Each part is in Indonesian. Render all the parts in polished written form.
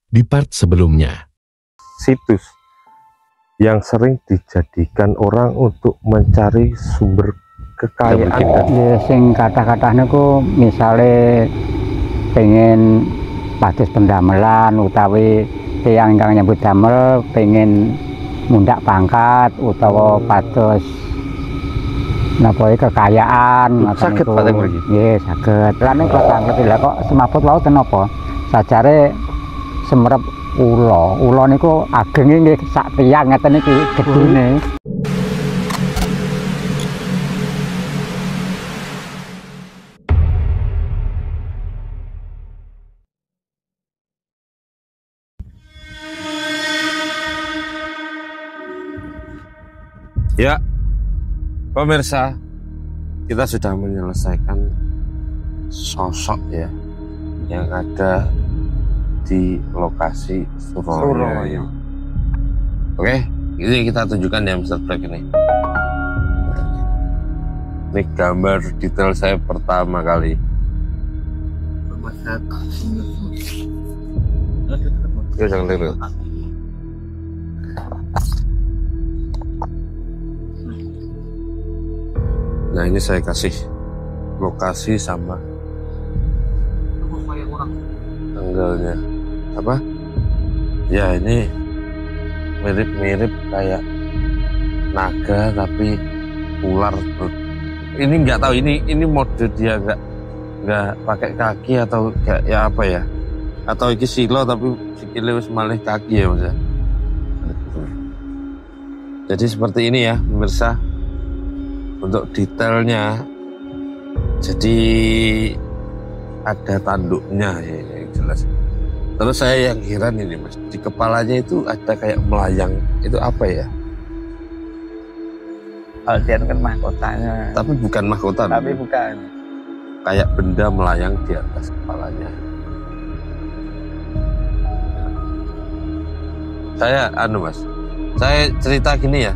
di part sebelumnya. Situs yang sering dijadikan orang untuk mencari sumber kekayaan ya, sing kata-katanya ku misalnya pengen pados pendamelan utawi tiyang ingkang nyambut damel pengen mundak pangkat utawa pados napa kekayaan saged Pak mriki. Nggih saged. Lan nek saged lha kok semaput wae napa sajare semerep ula niku agenge nggih sak tiyang ngeten iki gedune. Ya, pemirsa, kita sudah menyelesaikan sosok ya yang ada di lokasi Suroyo. Oke, ini kita tunjukkan ya Mr. Black ini. Ini gambar detail saya pertama kali. Yo, jangan lihat. Nah ini saya kasih lokasi sama tanggalnya apa ya, ini mirip-mirip kayak naga tapi ular. Ini nggak tahu ini mode dia nggak pakai kaki atau kayak ya apa ya, atau ini silo tapi sikile wis malih kaki ya Mas. Jadi seperti ini ya pemirsa untuk detailnya. Jadi ada tanduknya ya, yang jelas. Terus saya yang heran ini Mas, di kepalanya itu ada kayak melayang, itu apa ya? Aldian kan mahkotanya. Tapi bukan mahkota. Tapi bukan. Kayak benda melayang di atas kepalanya. Saya Mas, saya cerita gini ya.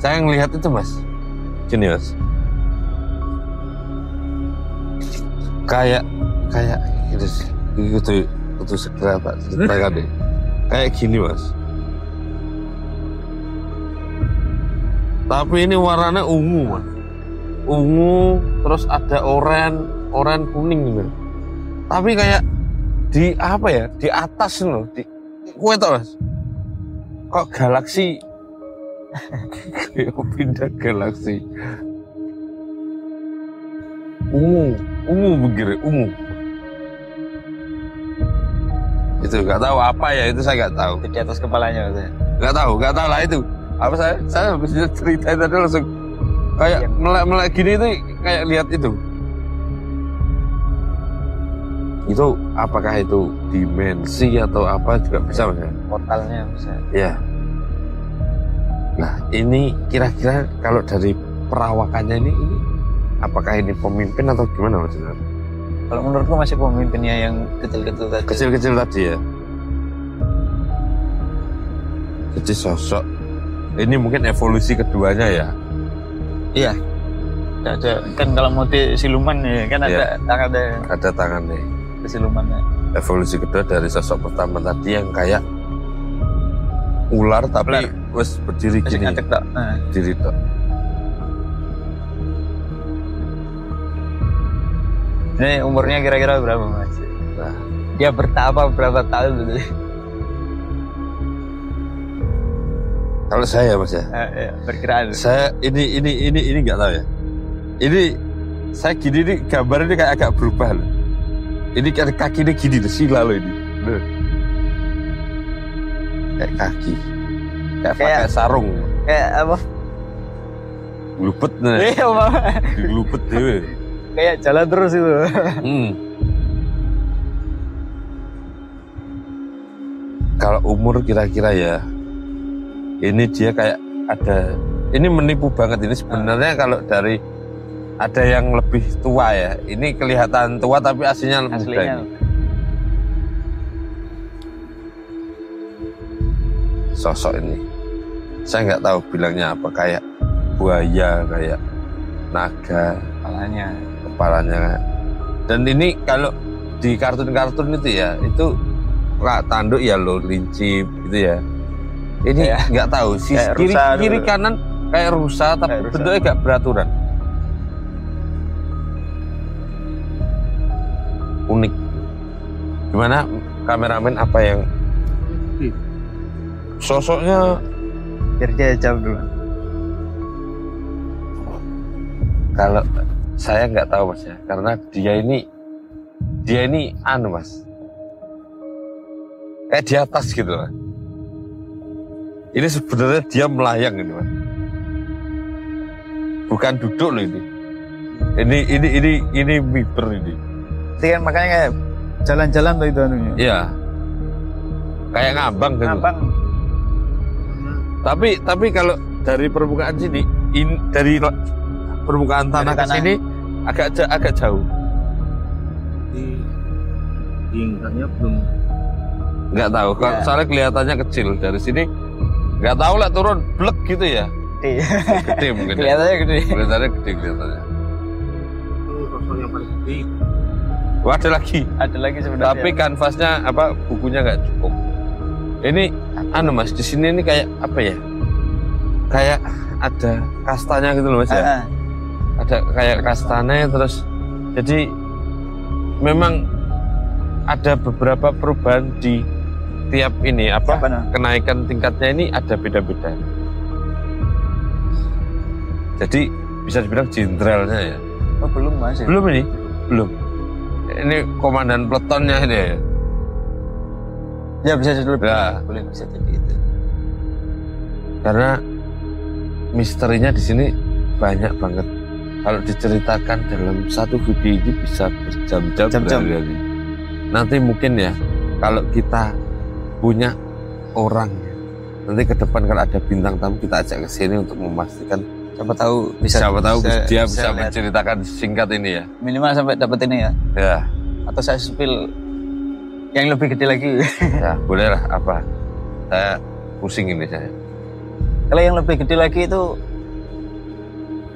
Saya ngelihat itu Mas. Gini Mas. Kayak itu segera tak ceritakan deh. Kayak gini Mas. Tapi ini warnanya ungu Mas. Ungu terus ada oranye kuning gitu. Tapi kayak di apa ya? Di atas loh, di kue tau Mas. Kok galaksi pindah galaksi. Ungu begini, ungu. Itu nggak tahu apa ya, itu saya nggak tahu. Di atas kepalanya maksudnya. Nggak tahu lah itu. Apa saya habis cerita tadi langsung kayak melek gini itu kayak lihat itu. Itu apakah itu dimensi atau apa juga bisa Mas? Portalnya bisa. Ya. Nah ini kira-kira kalau dari perawakannya ini apakah ini pemimpin atau gimana Mas? Kalau menurutku masih pemimpinnya yang kecil-kecil tadi. Kecil-kecil tadi ya. Jadi sosok ini mungkin evolusi keduanya ya. Iya. Ada kan kalau mau di siluman ya kan ya, ada tangannya. Silumannya. Evolusi kedua dari sosok pertama tadi yang kayak ular tapi wes berdiri gini. Berdiri tok. Ini umurnya kira-kira berapa Mas? Nah, dia bertapa berapa tahun gitu? kalau saya Mas ya, perkiraan. Saya ini nggak tahu ya. Ini saya gini nih gambar ini kayak agak berubah loh. Ini kayak kaki ini gini loh, sila loh ini. Loh. Kayak kaki. Kayak pakai sarung. Kayak apa? Glupet nih. Iya Pak. Glupet deh. Kayak jalan terus itu. Kalau umur kira-kira ya, ini dia kayak ada, ini menipu banget ini sebenarnya. Kalau dari ada yang lebih tua ya, ini kelihatan tua tapi aslinya muda ini. Sosok ini saya nggak tahu bilangnya apa, kayak buaya, kayak naga kepalanya. Dan ini kalau di kartun-kartun itu ya, itu tanduk ya lo lincip gitu ya. Ini Ya. nggak tahu sih kiri, rusa kiri dulu. kanan kayak rusa tapi Kayak rusa. bentuknya gak beraturan. Unik. Gimana kameramen apa yang sosoknya Biar dia jawab dulu. kalau saya nggak tahu mas ya karena dia ini anu mas kayak di atas gitu mas. Ini sebenarnya dia melayang ini mas, bukan duduk loh ini. Ini miber ini. Itu kan makanya kayak jalan-jalan tuh itu anunya. Iya. Kayak ngambang gitu. Ngambang. Tapi kalau dari permukaan sini, dari permukaan tanah ke tanah. sini agak jauh. Tingkahnya belum Nggak tahu. Ya. Soalnya kelihatannya kecil dari sini. Nggak tahu lah turun blek gitu ya. Gede. Gede mungkin. Ya. Kelihatannya gede. Kelihatannya gede kelihatannya. itu sosok yang paling gede. Wah, ada lagi. Ada lagi sebenarnya. Tapi kanvasnya apa bukunya nggak cukup. Ini anu mas di sini ini kayak apa ya? Kayak ada kastanya gitu loh mas ya. Ah, Ada kayak kastanya terus jadi memang ada beberapa perubahan di tiap ini apa Apa, nah? kenaikan tingkatnya ini ada beda-beda. Jadi bisa dibilang jenderalnya ya. oh, belum mas. Ya? Belum ini? Belum. Ini komandan peletonnya ini ya. Ya bisa jadi lebih. Ya. Boleh bisa jadi itu. Karena misterinya di sini banyak banget. Kalau diceritakan dalam satu video ini bisa berjam-jam Jam-jam. berhari-hari. Nanti mungkin ya kalau kita punya orang ya, nanti ke depan kalau ada bintang tamu kita ajak ke sini untuk memastikan. Siapa tahu bisa. Siapa tahu dia bisa lihat. menceritakan singkat ini ya. Minimal sampai dapat ini ya. Ya, Atau saya spill yang lebih gede lagi. ya bolehlah apa. Saya pusing ini saya. Kalau yang lebih gede lagi itu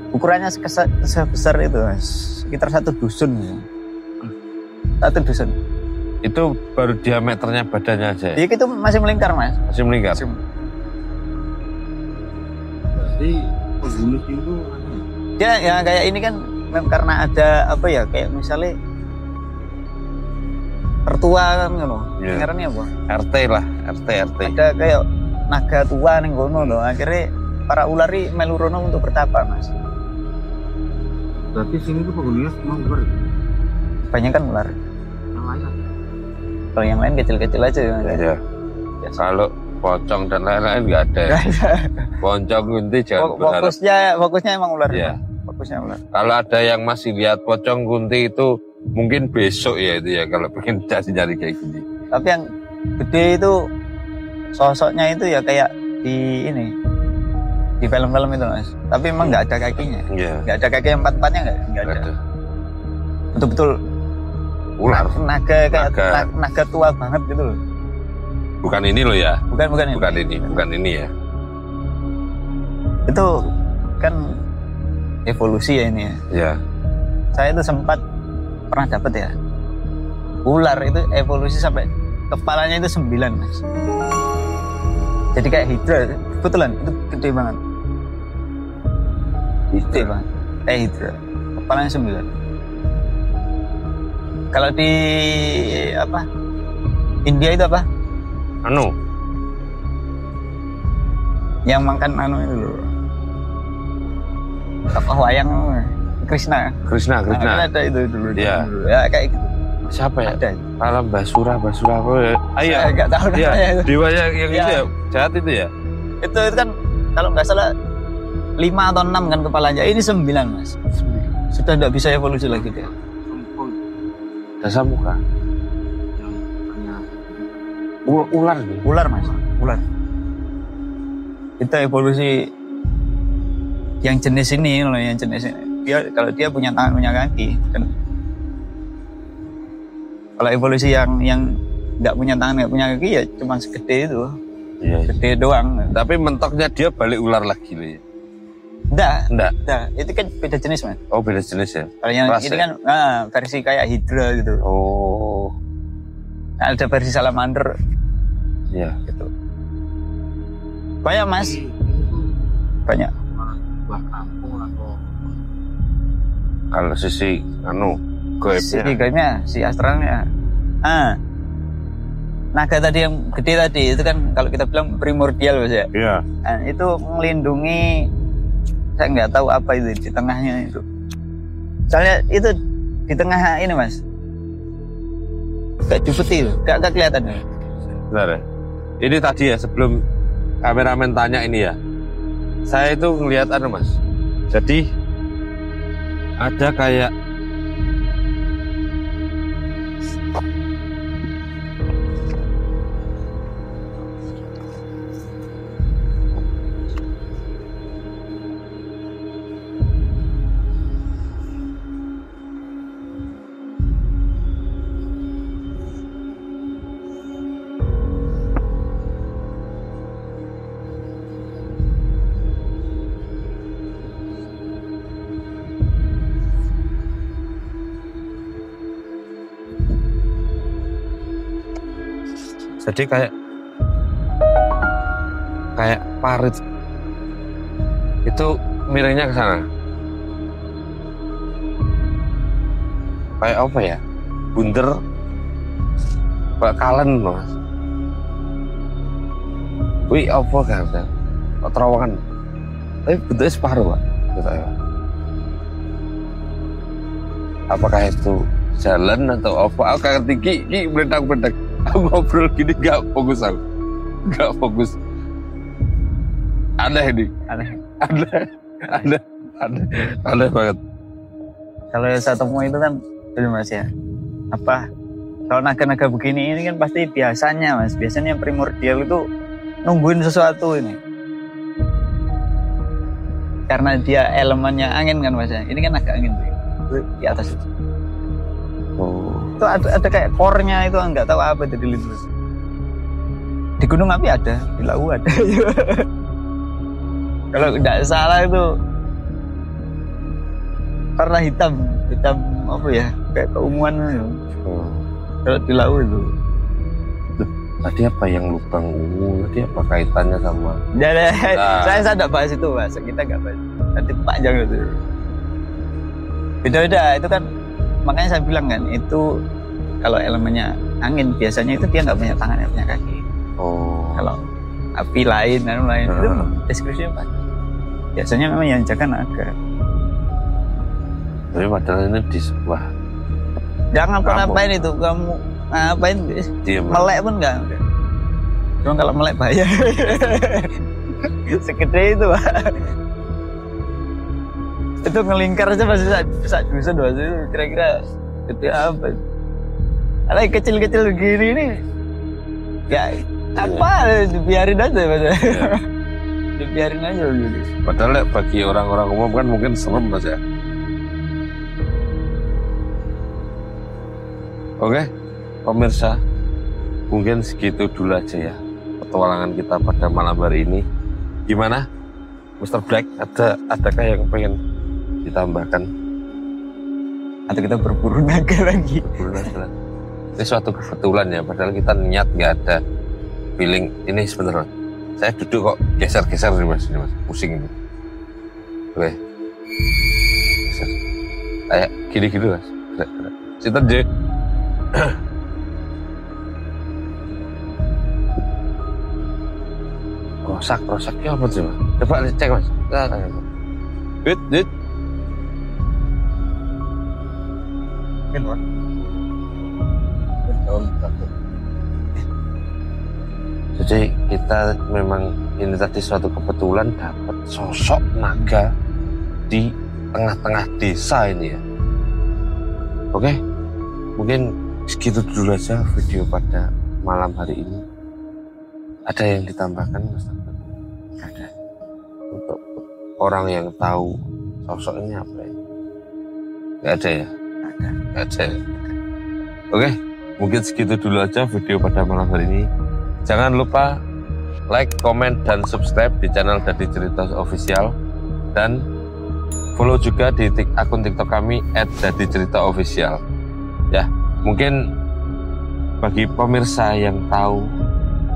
ukurannya sebesar itu mas. Sekitar 1 dusun. Ya. 1 dusun. Itu baru diameternya badannya aja ya? Iya itu masih melingkar mas. Masih melingkar? Berarti penghuni itu Dia ya kayak ini kan karena ada apa ya kayak misalnya tertua kan gitu. Iya. Ngarannya apa? RT lah, RT. Ada kayak naga tua ning kono loh. Akhirnya para ulari melu rono untuk bertapa mas. berarti sini tuh penghuninya semua ular. Banyak kan ular. Yang lain Kalau yang lain kecil-kecil aja ya. Ya. Kalau pocong dan lain-lain nggak ada. Ya. Pocong kunti jangan berharap. Fokusnya emang ular. Iya. Fokusnya ular. Kalau ada yang masih lihat pocong kunti itu mungkin besok ya itu ya kalau pengen cari kayak gini. Tapi yang gede itu sosoknya itu ya kayak di ini di film-film itu mas. Tapi emang nggak ada kakinya. Iya. Nggak ada kaki yang empat-empatnya nggak ada. Ada. Betul-betul Ular. naga kayak Naga. naga tua banget gitu loh. Bukan ini loh ya. Bukan Bukan ini ya. Itu kan evolusi ya ini ya. Ya. Saya itu sempat pernah dapat ya. Ular itu evolusi sampai kepalanya itu 9 mas. Jadi kayak hidra, kebetulan itu gede banget. Gede banget, kayak hidra. Kepalanya 9. Kalau di apa? India itu apa? Anu. Yang makan anu itu loh. Tokoh wayang Krishna. Krishna. Nah, kan ada itu dulu. Iya. Ya kayak gitu. Siapa ya? Ada. Kalau Basura apa ya? Ayo. Saya nggak tahu Iya. namanya itu. Dewanya yang Iya. itu ya, jahat itu ya. Itu kan kalau nggak salah 5 atau 6 kan kepalanya. Ini 9 mas. Sudah nggak bisa evolusi lagi dia. sempol Dasar muka. yang hanya Ular nih. Ular mas. Ular. Itu evolusi yang jenis ini loh, yang jenis ini. Dia kalau dia punya tangan punya kaki. Dan kalau evolusi yang nggak punya tangan nggak punya kaki ya cuma segede itu, Iya. gede doang. Tapi mentoknya dia balik ular lagi loh ya. Enggak, Enggak. itu kan beda jenis mas. Oh beda jenis ya. Kalau yang Ras ini ya? kan versi kayak hidra gitu. Oh. Ada versi salamander Iya. gitu. Banyak mas, Ini tuh banyak. sebuah kampung atau Kalau sisi goibnya. Si gaibnya, si astralnya. Naga tadi yang gede tadi itu kan kalau kita bilang primordial mas ya. Iya. Nah, itu melindungi, saya nggak tahu apa itu di tengahnya itu. Soalnya itu di tengah ini mas, kayak putih, gak kelihatan. Benar ya? Ini tadi ya sebelum kameramen tanya ini ya, saya itu ngelihat mas. Jadi ada kayak jadi kayak parit itu miringnya ke sana. Kayak apa ya? Bunder, bakalan mas. Wih apa kan? Terowongan. Tapi bentuknya separuh pak. Apakah itu jalan atau apa? Aku ngerti ki meledak. Aku ngobrol gini gak fokus aku. Gak fokus. Aneh ini. Aneh banget. Kalau yang saya temui itu kan itu mas ya, apa kalau naga-naga begini ini kan pasti biasanya primordial itu nungguin sesuatu ini, karena dia elemennya angin kan mas ya. Ini kan naga angin tuh di atas itu. Itu ada kayak core-nya itu nggak tahu apa itu di lintas. Di gunung api ada, di Lawu ada. Kalau tidak salah itu warna hitam apa ya, kayak keunguan itu. Kalau di Lawu itu. Tadi apa yang lubang ungu? Tadi apa kaitannya sama? Saya tidak bahas itu mas, kita nggak bahas. Nanti panjang itu. Beda-beda itu kan. Makanya saya bilang kan, itu kalau elemennya angin biasanya itu dia nggak punya tangan, nggak punya kaki. Kalau api lain, itu deskripsinya apa? Biasanya memang yang jaga naga. Tapi padahal ini di sebuah. Jangan ngapain itu, kamu ngapain? Melek pun nggak. Cuma kalau melek bahaya. Segede itu pak. Itu ngelingkar aja masih bisa dua itu kira-kira gede apa? Alay kecil-kecil begini nih, ya apa? Dibiarin aja mas. Ya. Dibiarin aja gitu. Padahal bagi orang-orang umum kan mungkin serem mas ya. Oke, pemirsa, mungkin segitu dulu aja ya petualangan kita pada malam hari ini. Gimana, Mr. Black? Adakah yang pengen ditambahkan? Atau kita berburu naga lagi? Ini suatu kebetulan ya, padahal kita niat nggak ada feeling ini sebenarnya. Saya duduk kok geser-geser nih mas, pusing ini. Oke, geser. Kayak gini-gini mas. Cinta J. Rosaknya apa sih mas? Coba cek mas. Dit. Jadi kita memang ini tadi suatu kebetulan dapat sosok naga di tengah-tengah desa ini ya. Oke, mungkin segitu dulu aja video pada malam hari ini. Ada yang ditambahkan Mas? Ada. Untuk orang yang tahu sosok ini apa ya? Gak ada ya? Gak ada ya? Oke, mungkin segitu dulu aja video pada malam hari ini. Jangan lupa like, komen, dan subscribe di channel Dadi Cerita Official. Dan follow juga di akun TikTok kami @dadiceritaofficial. Ya, mungkin bagi pemirsa yang tahu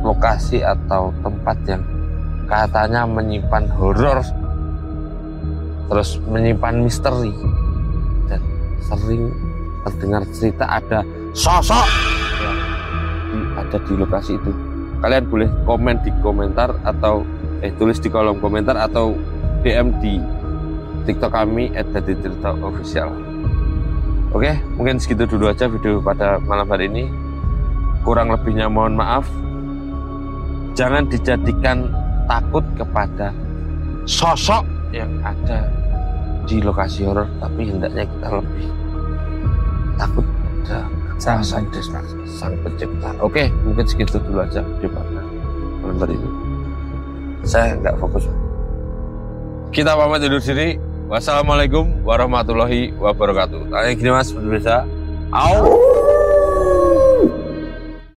lokasi atau tempat yang katanya menyimpan horor, terus menyimpan misteri, dan sering terdengar cerita ada sosok yang ada di lokasi itu, kalian boleh komen di komentar atau tulis di kolom komentar atau DM di TikTok kami @dadiceritaofficial. Oke, mungkin segitu dulu aja video pada malam hari ini. Kurang lebihnya mohon maaf. Jangan dijadikan takut kepada sosok yang ada di lokasi horor, tapi hendaknya kita lebih takut pada sang pencipta. Oke, mungkin segitu dulu aja video pada malam hari ini. Saya nggak fokus. Kita pamit undur diri. Wassalamualaikum warahmatullahi wabarakatuh. Tanya gini mas, pemirsa. Au.